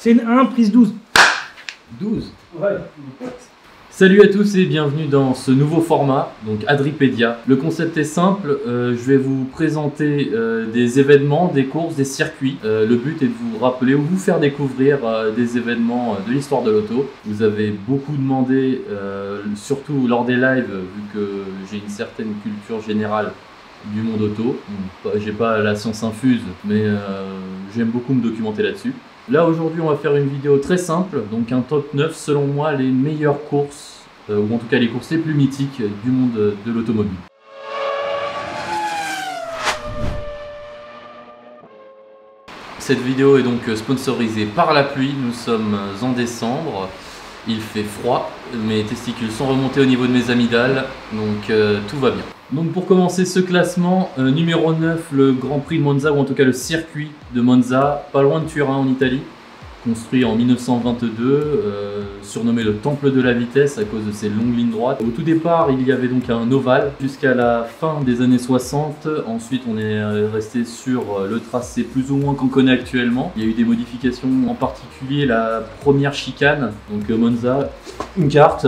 Scène 1, prise 12. 12. Ouais. Salut à tous et bienvenue dans ce nouveau format, donc Adripédia. Le concept est simple, je vais vous présenter des événements, des courses, des circuits. Le but est de vous rappeler ou vous faire découvrir des événements de l'histoire de l'auto. Vous avez beaucoup demandé, surtout lors des lives, vu que j'ai une certaine culture générale du monde auto. J'ai pas la science infuse, mais j'aime beaucoup me documenter là-dessus. Là aujourd'hui on va faire une vidéo très simple, donc un top 9 selon moi les meilleures courses, ou en tout cas les courses les plus mythiques du monde de l'automobile. Cette vidéo est donc sponsorisée par la pluie, nous sommes en décembre, il fait froid, mes testicules sont remontés au niveau de mes amygdales, donc tout va bien. Donc pour commencer ce classement, numéro 9, le Grand Prix de Monza, ou en tout cas le circuit de Monza, pas loin de Turin en Italie, construit en 1922, surnommé le Temple de la vitesse à cause de ses longues lignes droites. Au tout départ, il y avait donc un ovale jusqu'à la fin des années 60, ensuite on est resté sur le tracé plus ou moins qu'on connaît actuellement. Il y a eu des modifications, en particulier la première chicane, donc Monza, une carte.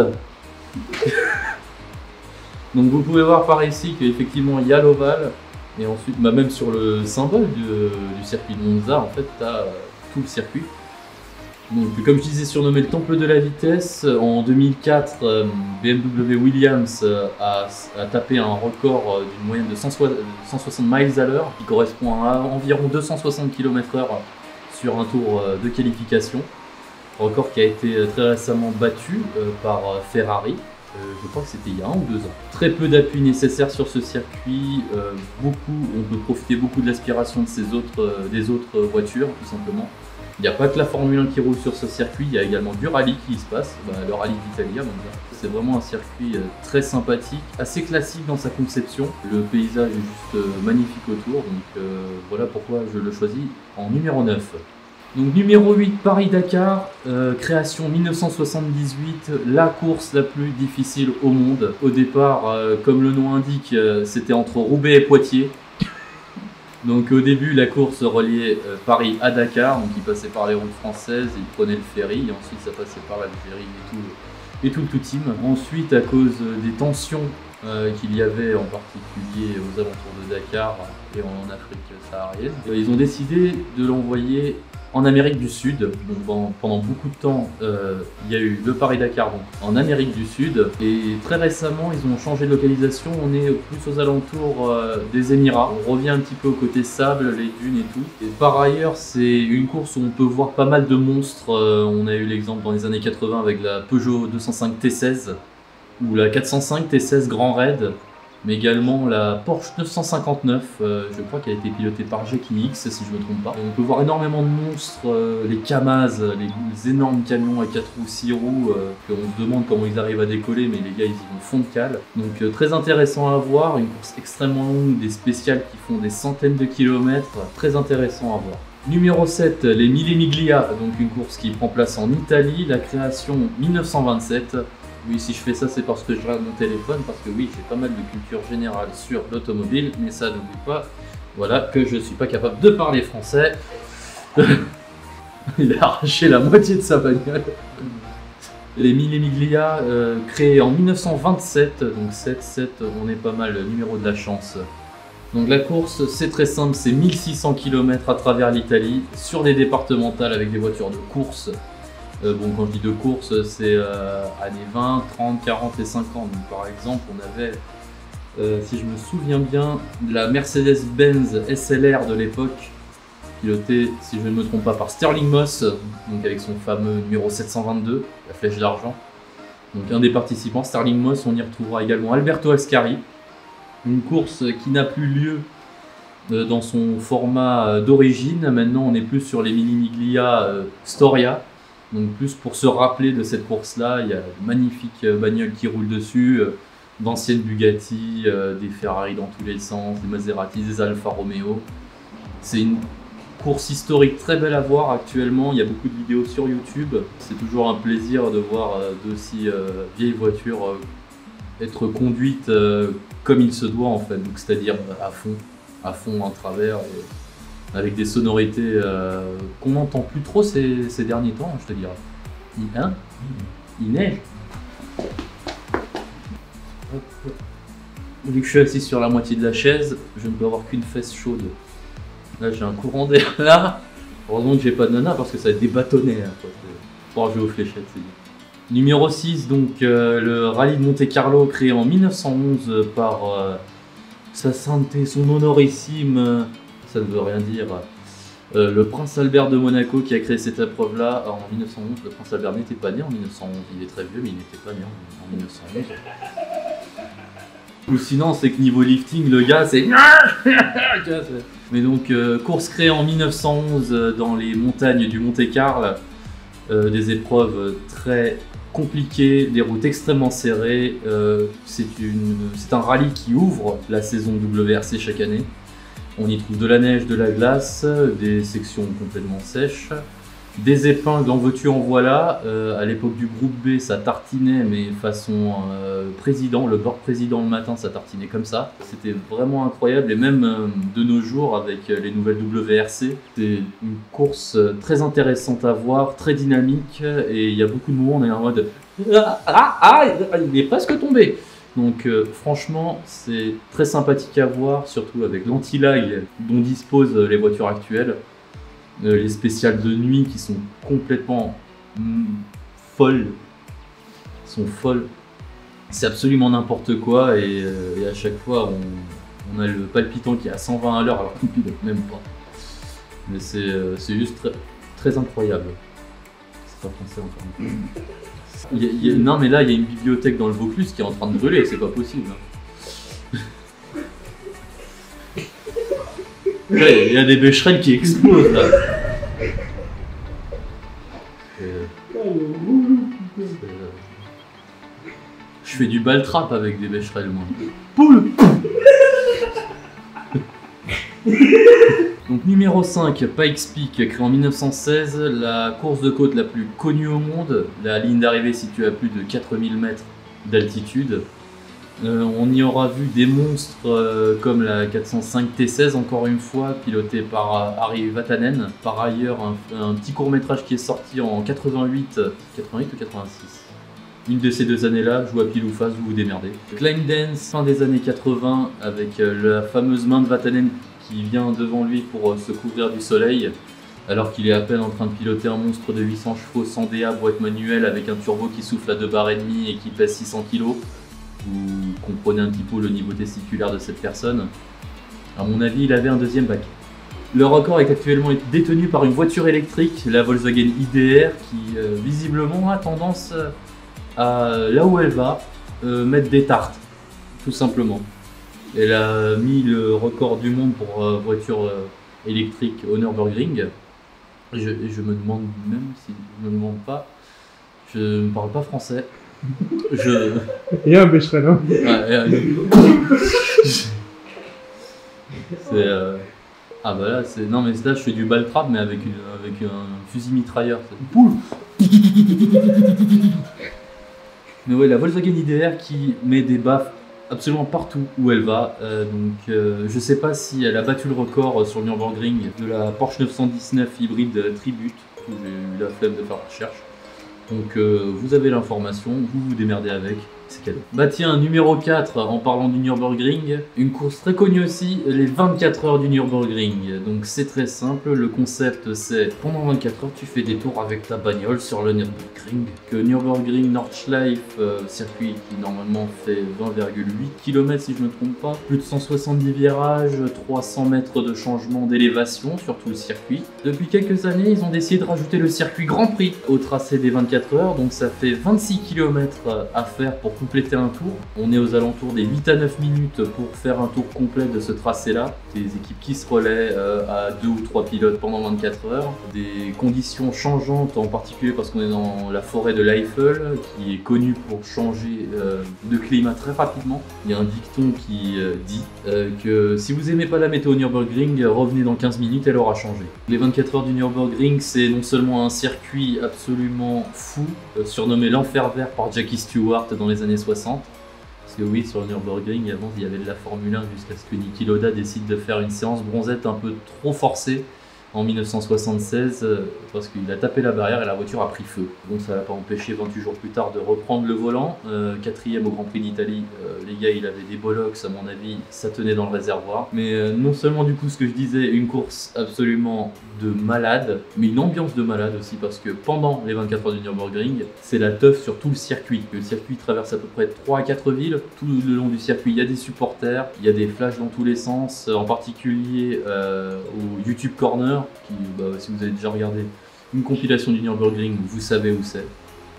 Donc vous pouvez voir par ici qu'effectivement il y a l'ovale, et ensuite même sur le symbole du circuit de Monza, en fait tu as tout le circuit. Donc comme je disais, surnommé le Temple de la vitesse, en 2004 BMW Williams a tapé un record d'une moyenne de 160 miles à l'heure, qui correspond à environ 260 km/h sur un tour de qualification. Record qui a été très récemment battu par Ferrari. Je crois que c'était il y a 1 ou 2 ans. Très peu d'appui nécessaire sur ce circuit, on peut profiter beaucoup de l'aspiration de des autres voitures, tout simplement. Il n'y a pas que la Formule 1 qui roule sur ce circuit, il y a également du rallye qui se passe, le rallye d'Italia. C'est vraiment un circuit très sympathique, assez classique dans sa conception. Le paysage est juste magnifique autour, donc voilà pourquoi je le choisis en numéro 9. Donc numéro 8, Paris-Dakar, création 1978, la course la plus difficile au monde. Au départ, comme le nom indique, c'était entre Roubaix et Poitiers. Donc au début, la course reliait Paris à Dakar, donc il passait par les routes françaises, il prenait le ferry, et ensuite ça passait par l'Algérie et tout le team. Ensuite, à cause des tensions qu'il y avait en particulier aux alentours de Dakar et en Afrique saharienne, ils ont décidé de l'envoyer en Amérique du Sud. Donc pendant beaucoup de temps, il y a eu le Paris-Dakar en Amérique du Sud, et très récemment ils ont changé de localisation. On est plus aux alentours des Émirats. On revient un petit peu au côté sable, les dunes et tout. Et par ailleurs, c'est une course où on peut voir pas mal de monstres. On a eu l'exemple dans les années 80 avec la Peugeot 205 T16 ou la 405 T16 Grand Raid, mais également la Porsche 959, je crois qu'elle a été pilotée par Jackie X, si je ne me trompe pas. On peut voir énormément de monstres, les Kamaz, les énormes camions à 4 roues, 6 roues, qu'on se demande comment ils arrivent à décoller, mais les gars ils y vont fond de cale. Donc très intéressant à voir, une course extrêmement longue, des spéciales qui font des centaines de kilomètres, très intéressant à voir. Numéro 7, les Mille Miglia, donc une course qui prend place en Italie, la création 1927. Oui, si je fais ça, c'est parce que je regarde mon téléphone, parce que oui, j'ai pas mal de culture générale sur l'automobile, mais ça n'oublie pas, voilà, que je suis pas capable de parler français. Il a arraché la moitié de sa bagnole. Les Mille Miglia, créés en 1927, donc 7, on est pas mal, numéro de la chance. Donc la course, c'est très simple, c'est 1600 km à travers l'Italie, sur des départementales avec des voitures de course. Quand je dis de course, c'est années 20, 30, 40 et 50. Donc, par exemple, on avait, si je me souviens bien, la Mercedes-Benz SLR de l'époque, pilotée, si je ne me trompe pas, par Stirling Moss, donc avec son fameux numéro 722, la flèche d'argent. Donc un des participants, Stirling Moss, on y retrouvera également Alberto Ascari. Une course qui n'a plus lieu dans son format d'origine. Maintenant, on est plus sur les Mille Miglia Storia. Donc plus pour se rappeler de cette course-là, il y a de magnifiques bagnoles qui roulent dessus, d'anciennes Bugatti, des Ferrari dans tous les sens, des Maserati, des Alfa Romeo. C'est une course historique très belle à voir actuellement, il y a beaucoup de vidéos sur YouTube. C'est toujours un plaisir de voir d'aussi vieilles voitures être conduites comme il se doit en fait, donc c'est-à-dire à fond en travers. avec des sonorités qu'on n'entend plus trop ces derniers temps, je te dirais. Hein? Il neige. Hop. Vu que je suis assis sur la moitié de la chaise, je ne peux avoir qu'une fesse chaude. Là j'ai un courant d'air là. Heureusement que j'ai pas de nana parce que ça va être des bâtonnets hein, pour pouvoir jouer aux fléchettes. Numéro 6, donc le rallye de Monte-Carlo créé en 1911 par sa sainteté, son honorissime, ça ne veut rien dire, le prince Albert de Monaco qui a créé cette épreuve-là en 1911. Le prince Albert n'était pas né en 1911, il est très vieux mais il n'était pas né en 1911. Ou sinon c'est que niveau lifting le gars c'est... Mais donc course créée en 1911 dans les montagnes du Monte-Carlo, des épreuves très compliquées, des routes extrêmement serrées, c'est un rallye qui ouvre la saison WRC chaque année. On y trouve de la neige, de la glace, des sections complètement sèches, des épingles en veux-tu en voilà. À l'époque du groupe B, ça tartinait, mais façon président, le bord président le matin, ça tartinait comme ça. C'était vraiment incroyable, et même de nos jours, avec les nouvelles WRC, c'est une course très intéressante à voir, très dynamique, et il y a beaucoup de moments où on est en mode il est presque tombé. Donc franchement, c'est très sympathique à voir, surtout avec l'anti-lag dont disposent les voitures actuelles. Les spéciales de nuit qui sont complètement folles. Sont folles. C'est absolument n'importe quoi et à chaque fois on a le palpitant qui est à 120 à l'heure alors qu'on ne pilote même pas. Mais c'est juste très incroyable. C'est pas français encore une fois. Non mais là il y a une bibliothèque dans le Vaucluse qui est en train de brûler, c'est pas possible. Ouais, il y a des becherelles qui explosent là. Je fais du ball trap avec des becherelles moi. Poule. Donc numéro 5, Pikes Peak, créé en 1916, la course de côte la plus connue au monde. La ligne d'arrivée située à plus de 4000 mètres d'altitude. On y aura vu des monstres comme la 405 T16 encore une fois, pilotée par Harry Vatanen. Par ailleurs, un petit court-métrage qui est sorti en 88 ou 86. Une de ces deux années-là, joue à pile ou face, vous vous démerdez. Climb Dance, fin des années 80, avec la fameuse main de Vatanen qui vient devant lui pour se couvrir du soleil, alors qu'il est à peine en train de piloter un monstre de 800 chevaux sans DA, boîte manuelle, avec un turbo qui souffle à 2 bars et demi et qui pèse 600 kg. Vous comprenez un petit peu le niveau testiculaire de cette personne. À mon avis, il avait un deuxième bac. Le record est actuellement détenu par une voiture électrique, la Volkswagen IDR, qui visiblement a tendance à, là où elle va, mettre des tartes, tout simplement. Elle a mis le record du monde pour voiture électrique au Nürburgring. Je me demande même, si je me demande pas, je ne parle pas français. Il y a un Becherel, hein. C'est ah bah là c'est non mais là je fais du ball trap mais avec un fusil mitrailleur. Poule. Mais ouais, la Volkswagen IDR qui met des baffes absolument partout où elle va. Je sais pas si elle a battu le record sur le Nürburgring de la Porsche 919 hybride Tribute. J'ai eu la flemme de faire la recherche. Donc vous avez l'information, vous vous démerdez avec, c'est cadeau. Bah tiens, numéro 4, en parlant du Nürburgring, une course très connue aussi, les 24 heures du Nürburgring. Donc c'est très simple, le concept c'est, pendant 24 heures tu fais des tours avec ta bagnole sur le Nürburgring. Que Nürburgring Nordschleife, circuit qui normalement fait 20,8 km si je ne me trompe pas, plus de 170 virages, 300 mètres de changement d'élévation sur tout le circuit. Depuis quelques années, ils ont décidé de rajouter le circuit Grand Prix au tracé des 24 heures, donc ça fait 26 km à faire pour compléter un tour. On est aux alentours des 8 à 9 minutes pour faire un tour complet de ce tracé-là. Des équipes qui se relaient à 2 ou 3 pilotes pendant 24 heures. Des conditions changeantes, en particulier parce qu'on est dans la forêt de l'Eifel, qui est connue pour changer de climat très rapidement. Il y a un dicton qui dit que si vous aimez pas la météo Nürburgring, revenez dans 15 minutes, elle aura changé. Les 24 heures du Nürburgring, c'est non seulement un circuit absolument fou, surnommé l'enfer vert par Jackie Stewart dans les années 60. Parce que oui, sur le Nürburgring, avant, il y avait de la Formule 1 jusqu'à ce que Niki Lauda décide de faire une séance bronzette un peu trop forcée en 1976 parce qu'il a tapé la barrière et la voiture a pris feu. Donc ça l'a pas empêché 28 jours plus tard de reprendre le volant. Quatrième au Grand Prix d'Italie, les gars il avait des bollocks à mon avis, ça tenait dans le réservoir. Mais non seulement du coup ce que je disais, une course absolument de malade, mais une ambiance de malade aussi parce que pendant les 24 heures du Nürburgring, c'est la teuf sur tout le circuit. Le circuit traverse à peu près 3 à 4 villes. Tout le long du circuit, il y a des supporters, il y a des flashs dans tous les sens, en particulier au YouTube Corner, qui, si vous avez déjà regardé une compilation du Nürburgring, vous savez où c'est.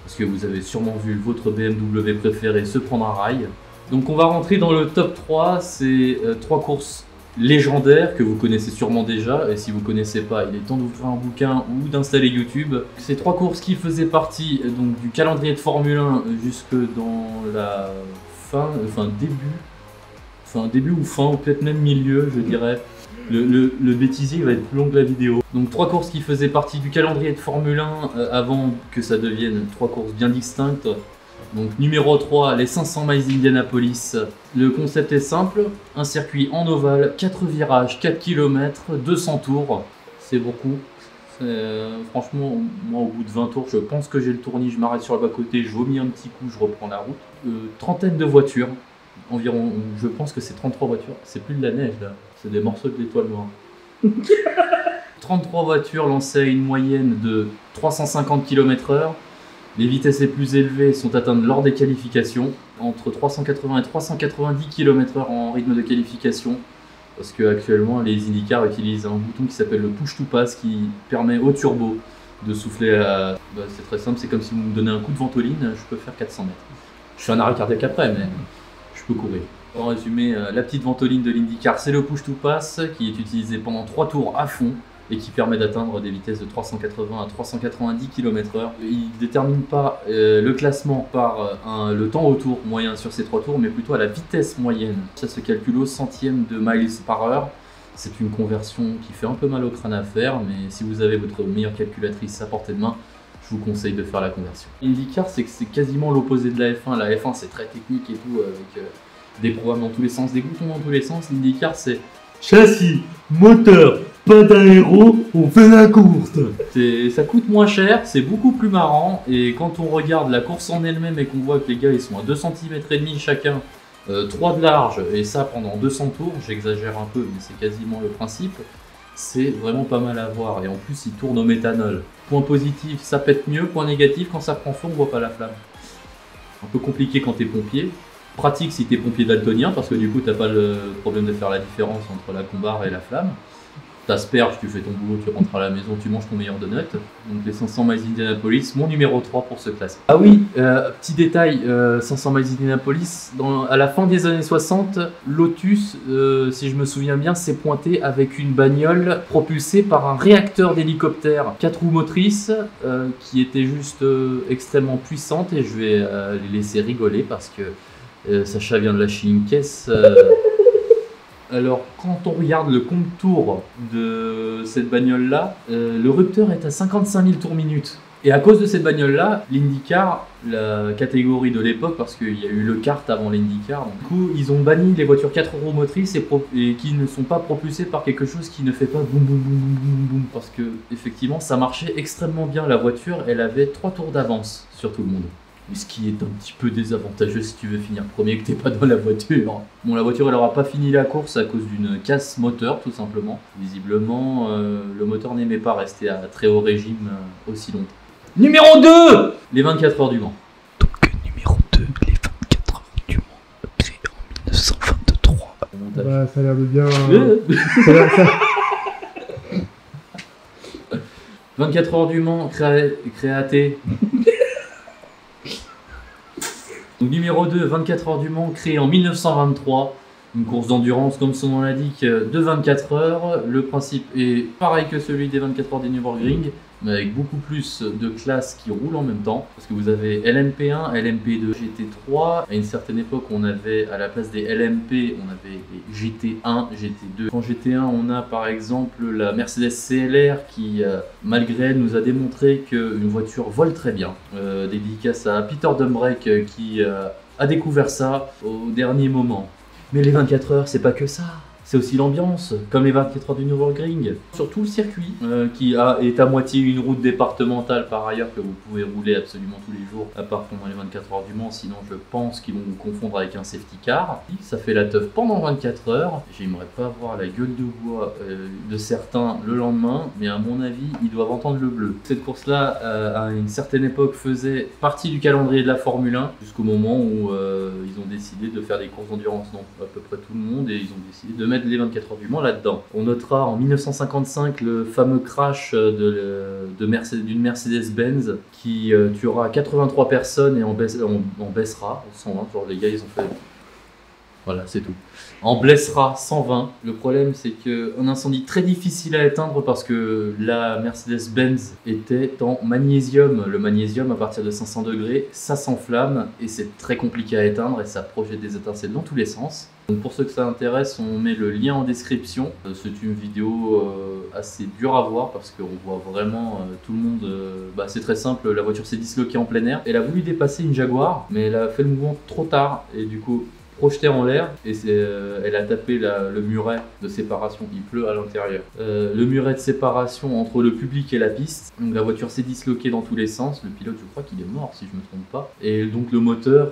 Parce que vous avez sûrement vu votre BMW préféré se prendre un rail. Donc on va rentrer dans le top 3, c'est 3 courses légendaires que vous connaissez sûrement déjà, et si vous ne connaissez pas, il est temps d'ouvrir un bouquin ou d'installer YouTube. Ces 3 courses qui faisaient partie donc, du calendrier de Formule 1 jusque dans la début ou fin, ou peut-être même milieu, je dirais. Le bêtisier va être plus long que la vidéo. Donc 3 courses qui faisaient partie du calendrier de Formule 1 avant que ça devienne 3 courses bien distinctes. Donc numéro 3, les 500 miles d'Indianapolis. Le concept est simple, un circuit en ovale, 4 virages, 4 km, 200 tours. C'est beaucoup. Franchement, moi au bout de 20 tours, je pense que j'ai le tournis, je m'arrête sur le bas-côté, je vomis un petit coup, je reprends la route. Trentaine de voitures, environ, je pense que c'est 33 voitures. C'est plus de la neige là, c'est des morceaux de l'étoile noire. 33 voitures lancées à une moyenne de 350 km/h. Les vitesses les plus élevées sont atteintes lors des qualifications, entre 380 et 390 km/h en rythme de qualification. Parce qu'actuellement, les IndyCar utilisent un bouton qui s'appelle le push to pass qui permet au turbo de souffler à... c'est très simple, c'est comme si vous me donnez un coup de ventoline, je peux faire 400 mètres. Je fais un arrêt cardiaque après, mais je peux courir. En résumé, la petite ventoline de l'IndyCar, c'est le push to pass qui est utilisé pendant 3 tours à fond et qui permet d'atteindre des vitesses de 380 à 390 km/h. Il ne détermine pas le classement par le temps au tour moyen sur ces 3 tours, mais plutôt à la vitesse moyenne. Ça se calcule au centième de miles par heure. C'est une conversion qui fait un peu mal au crâne à faire, mais si vous avez votre meilleure calculatrice à portée de main, je vous conseille de faire la conversion. IndyCar, c'est que c'est quasiment l'opposé de la F1. La F1, c'est très technique et tout, avec des programmes dans tous les sens, des boutons dans tous les sens. L'IndyCar, c'est châssis, moteur, pas d'aéro, on fait la course. Ça coûte moins cher, c'est beaucoup plus marrant, et quand on regarde la course en elle-même et qu'on voit que les gars ils sont à 2,5 cm chacun, 3 de large, et ça pendant 200 tours, j'exagère un peu mais c'est quasiment le principe, c'est vraiment pas mal à voir, et en plus ils tournent au méthanol. Point positif, ça pète mieux, point négatif, quand ça prend feu on voit pas la flamme. Un peu compliqué quand t'es pompier. Pratique si t'es pompier daltonien, parce que du coup t'as pas le problème de faire la différence entre la combarre et la flamme. T'asperges, tu fais ton boulot, tu rentres à la maison, tu manges ton meilleur donut. Donc les 500 miles d'Indianapolis, mon numéro 3 pour ce classement. Ah oui, petit détail, 500 miles d'Indianapolis, à la fin des années 60, Lotus, si je me souviens bien, s'est pointé avec une bagnole propulsée par un réacteur d'hélicoptère 4 roues motrices qui était juste extrêmement puissante, et je vais les laisser rigoler parce que Sacha vient de lâcher une caisse. Alors, quand on regarde le compte-tour de cette bagnole-là, le rupteur est à 55 000 tours minute. Et à cause de cette bagnole-là, l'IndyCar, la catégorie de l'époque, parce qu'il y a eu le kart avant l'IndyCar, du coup, ils ont banni les voitures 4 roues motrices et qui ne sont pas propulsées par quelque chose qui ne fait pas boum boum boum boum boum boum. Parce que, effectivement, ça marchait extrêmement bien. La voiture, elle avait 3 tours d'avance sur tout le monde. Ce qui est un petit peu désavantageux si tu veux finir premier que t'es pas dans la voiture. Bon, la voiture elle aura pas fini la course à cause d'une casse moteur tout simplement. Visiblement le moteur n'aimait pas rester à très haut régime aussi longtemps. Numéro 2, les 24 heures du Mans. Donc numéro 2, les 24 heures du Mans, créé en 1923. Bah ça a l'air de bien... ça a l'air ça... 24 heures du Mans, créaté. Donc, numéro 2, 24 heures du Mans, créé en 1923. Une course d'endurance, comme son nom l'indique, de 24 heures. Le principe est pareil que celui des 24 heures des Nürburgring, mais avec beaucoup plus de classes qui roulent en même temps. Parce que vous avez LMP1, LMP2, GT3. À une certaine époque, on avait, à la place des LMP, on avait les GT1, GT2. Quand GT1, on a par exemple la Mercedes CLR qui, malgré elle, nous a démontré qu'une voiture vole très bien. Dédicace à Peter Dumbrek qui a découvert ça au dernier moment. Mais les 24 heures, c'est pas que ça. C'est aussi l'ambiance, comme les 24 heures du Nürburgring. Sur tout le circuit, qui est à moitié une route départementale par ailleurs, que vous pouvez rouler absolument tous les jours, à part pendant les 24 heures du Mans, sinon je pense qu'ils vont vous confondre avec un safety car. Ça fait la teuf pendant 24 heures. J'aimerais pas voir la gueule de bois de certains le lendemain, mais à mon avis, ils doivent entendre le bleu. Cette course-là, à une certaine époque, faisait partie du calendrier de la Formule 1, jusqu'au moment où ils ont décidé de faire des courses d'endurance. Non, à peu près tout le monde, et ils ont décidé de mettre les 24 heures du Mans là-dedans. On notera en 1955 le fameux crash d'une Mercedes-Benz qui tuera 83 personnes et en baissera 120. Genre les gars ils ont fait... Voilà, c'est tout. En blessera 120. Le problème, c'est qu'un incendie très difficile à éteindre parce que la Mercedes-Benz était en magnésium. Le magnésium, à partir de 500 degrés, ça s'enflamme et c'est très compliqué à éteindre et ça projette des étincelles dans tous les sens. Donc pour ceux que ça intéresse, on met le lien en description. C'est une vidéo assez dure à voir parce qu'on voit vraiment tout le monde... c'est très simple, la voiture s'est disloquée en plein air. Elle a voulu dépasser une Jaguar, mais elle a fait le mouvement trop tard et du coup... projetée en l'air et elle a tapé le muret de séparation. Il pleut à l'intérieur. Le muret de séparation entre le public et la piste. Donc la voiture s'est disloquée dans tous les sens. Le pilote, je crois qu'il est mort si je me trompe pas. Et donc le moteur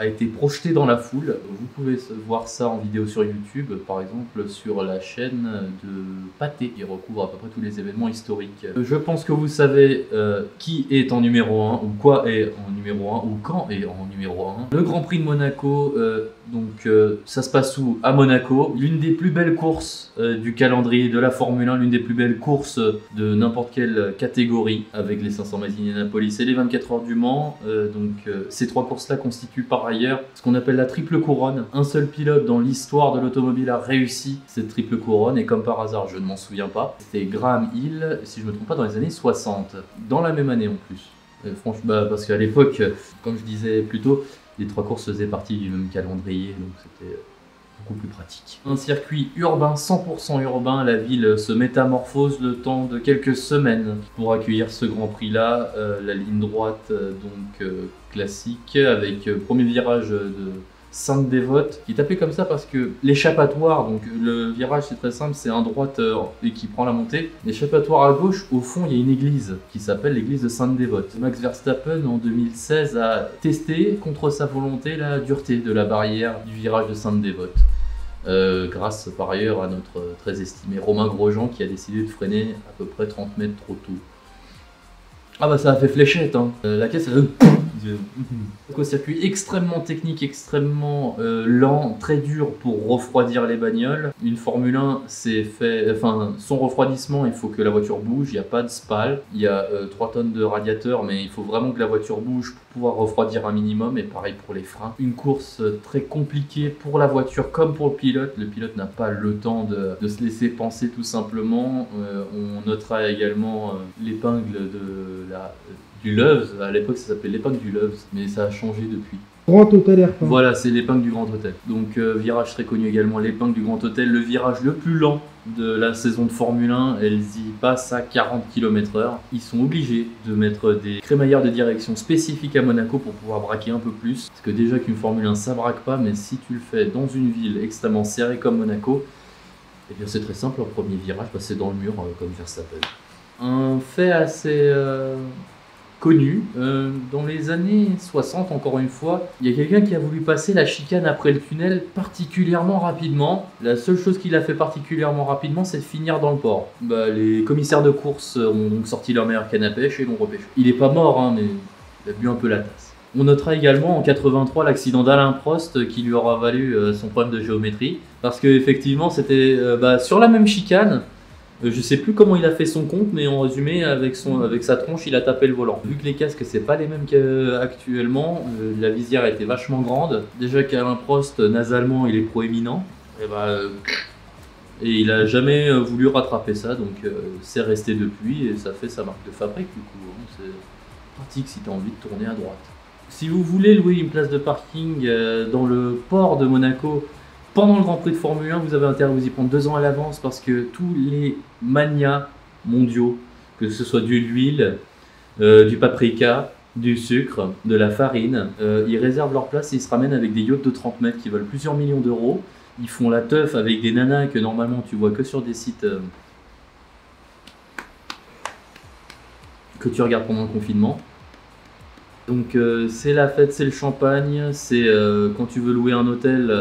a été projeté dans la foule. Vous pouvez voir ça en vidéo sur YouTube, par exemple sur la chaîne de Pathé qui recouvre à peu près tous les événements historiques. Je pense que vous savez qui est en numéro 1 ou quoi est en numéro 1 ou quand est en numéro 1. Le Grand Prix de Monaco. Donc ça se passe où? À Monaco, l'une des plus belles courses du calendrier de la Formule 1, l'une des plus belles courses de n'importe quelle catégorie, avec les 500 miles d'Indianapolis et les 24 heures du Mans. Ces trois courses-là constituent par ailleurs ce qu'on appelle la triple couronne. Un seul pilote dans l'histoire de l'automobile a réussi cette triple couronne, et comme par hasard, je ne m'en souviens pas, c'était Graham Hill, si je ne me trompe pas, dans les années 60, dans la même année en plus. Franchement, parce qu'à l'époque, comme je disais plus tôt, les trois courses faisaient partie du même calendrier, donc c'était beaucoup plus pratique. Un circuit urbain, 100% urbain, la ville se métamorphose le temps de quelques semaines pour accueillir ce Grand Prix-là. La ligne droite, classique, avec premier virage de Sainte-Dévote, qui est appelé comme ça parce que l'échappatoire, donc le virage c'est très simple, c'est un droite et qui prend la montée. L'échappatoire à gauche, au fond il y a une église qui s'appelle l'église de Sainte-Dévote. Max Verstappen en 2016 a testé contre sa volonté la dureté de la barrière du virage de Sainte-Dévote. Grâce par ailleurs à notre très estimé Romain Grosjean qui a décidé de freiner à peu près 30 mètres trop tôt. Ah bah ça a fait fléchette, hein. La caisse elle... Donc, un circuit extrêmement technique, extrêmement lent, très dur pour refroidir les bagnoles. Une Formule 1, c'est fait, son refroidissement, il faut que la voiture bouge, il n'y a pas de spal, il y a 3 tonnes de radiateur, mais il faut vraiment que la voiture bouge pour pouvoir refroidir un minimum, et pareil pour les freins. Une course très compliquée pour la voiture comme pour le pilote n'a pas le temps de se laisser penser tout simplement. On notera également l'épingle du Loves. À l'époque ça s'appelait l'épingle du Loves, mais ça a changé depuis. Grand Hôtel Airport. Voilà, c'est l'épingle du Grand Hôtel. Donc virage très connu également, l'épingle du Grand Hôtel, le virage le plus lent de la saison de Formule 1, elles y passent à 40 km/h. Ils sont obligés de mettre des crémaillères de direction spécifiques à Monaco pour pouvoir braquer un peu plus. Parce que déjà qu'une Formule 1 ça braque pas, mais si tu le fais dans une ville extrêmement serrée comme Monaco, eh bien c'est très simple, en premier virage, c'est dans le mur comme Verstappen. Un fait assez connu, dans les années 60 encore une fois, il y a quelqu'un qui a voulu passer la chicane après le tunnel particulièrement rapidement. La seule chose qu'il a fait particulièrement rapidement, c'est de finir dans le port. Les commissaires de course ont donc sorti leur meilleure canne à pêche et l'ont repêché. Il est pas mort, hein, mais il a bu un peu la tasse. On notera également en 83 l'accident d'Alain Prost qui lui aura valu son problème de géométrie, parce que effectivement c'était sur la même chicane. Je sais plus comment il a fait son compte, mais en résumé, avec sa tronche, il a tapé le volant. Vu que les casques, c'est pas les mêmes qu'actuellement, la visière était vachement grande. Déjà qu'Alain Prost, nasalement, il est proéminent. Et il a jamais voulu rattraper ça, donc c'est resté depuis, et ça fait sa marque de fabrique du coup. C'est pratique si tu as envie de tourner à droite. Si vous voulez louer une place de parking dans le port de Monaco, pendant le Grand Prix de Formule 1, vous avez intérêt à vous y prendre 2 ans à l'avance parce que tous les manias mondiaux, que ce soit de l'huile, du paprika, du sucre, de la farine. Ils réservent leur place et ils se ramènent avec des yachts de 30 mètres qui valent plusieurs millions d'euros. Ils font la teuf avec des nanas que normalement tu vois que sur des sites que tu regardes pendant le confinement. Donc c'est la fête, c'est le champagne, c'est quand tu veux louer un hôtel,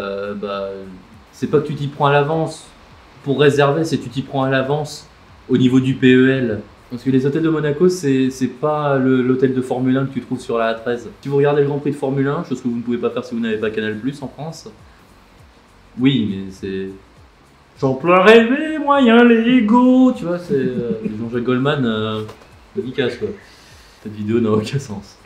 c'est pas que tu t'y prends à l'avance pour réserver, c'est que tu t'y prends à l'avance au niveau du PEL. Parce que les hôtels de Monaco, c'est pas l'hôtel de Formule 1 que tu trouves sur la A13. Si vous regardez le Grand Prix de Formule 1, chose que vous ne pouvez pas faire si vous n'avez pas Canal+ en France. Oui, mais c'est... J'en plein rêver, moyen Lego. Tu vois, c'est Jean-Jacques Goldman, dédicace quoi. Cette vidéo n'a aucun sens.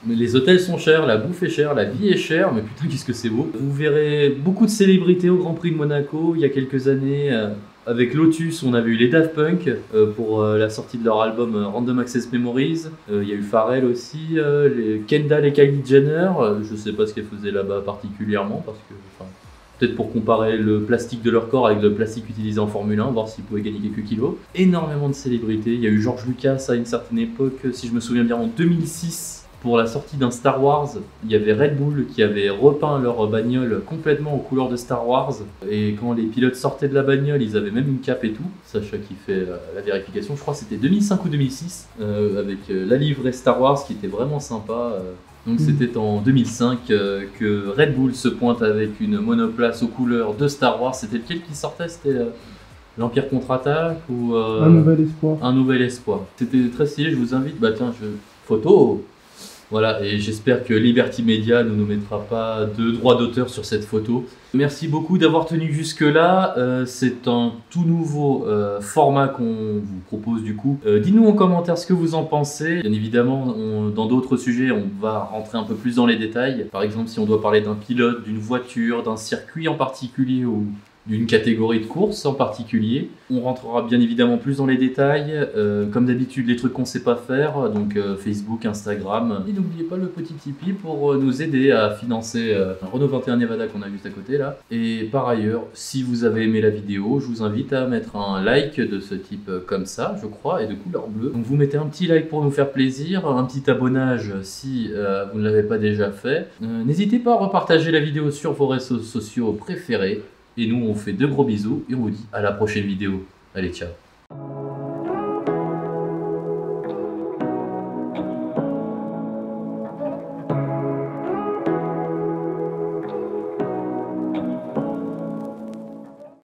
Mais les hôtels sont chers, la bouffe est chère, la vie est chère, mais putain qu'est-ce que c'est beau. Vous verrez beaucoup de célébrités au Grand Prix de Monaco. Il y a quelques années, avec Lotus, on a vu les Daft Punk pour la sortie de leur album Random Access Memories. Il y a eu Pharrell aussi, les Kendall et Kylie Jenner. Je sais pas ce qu'elles faisaient là-bas particulièrement, parce que... peut-être pour comparer le plastique de leur corps avec le plastique utilisé en Formule 1, voir s'ils pouvaient gagner quelques kilos. Énormément de célébrités. Il y a eu George Lucas à une certaine époque, si je me souviens bien, en 2006. Pour la sortie d'un Star Wars, il y avait Red Bull qui avait repeint leur bagnole complètement aux couleurs de Star Wars. Et quand les pilotes sortaient de la bagnole, ils avaient même une cape et tout. Sacha qui fait la vérification, je crois que c'était 2005 ou 2006, avec la livrée Star Wars qui était vraiment sympa. Donc c'était en 2005 que Red Bull se pointe avec une monoplace aux couleurs de Star Wars. C'était lequel qui sortait? C'était l'Empire contre-attaque ou Un nouvel espoir. Un nouvel espoir. C'était très stylé, je vous invite. Bah tiens, photo. Voilà, et j'espère que Liberty Media ne nous mettra pas de droit d'auteur sur cette photo. Merci beaucoup d'avoir tenu jusque-là. C'est un tout nouveau format qu'on vous propose du coup. Dites-nous en commentaire ce que vous en pensez. Bien évidemment, dans d'autres sujets, on va rentrer un peu plus dans les détails. Par exemple, si on doit parler d'un pilote, d'une voiture, d'un circuit en particulier ou d'une catégorie de course en particulier. On rentrera bien évidemment plus dans les détails, comme d'habitude les trucs qu'on sait pas faire, donc Facebook, Instagram. Et n'oubliez pas le petit Tipeee pour nous aider à financer un Renault 21 Nevada qu'on a juste à côté là. Et par ailleurs, si vous avez aimé la vidéo, je vous invite à mettre un like de ce type comme ça, je crois, et de couleur bleue. Donc vous mettez un petit like pour nous faire plaisir, un petit abonnage si vous ne l'avez pas déjà fait. N'hésitez pas à repartager la vidéo sur vos réseaux sociaux préférés. Et nous, on fait de gros bisous et on vous dit à la prochaine vidéo. Allez, ciao.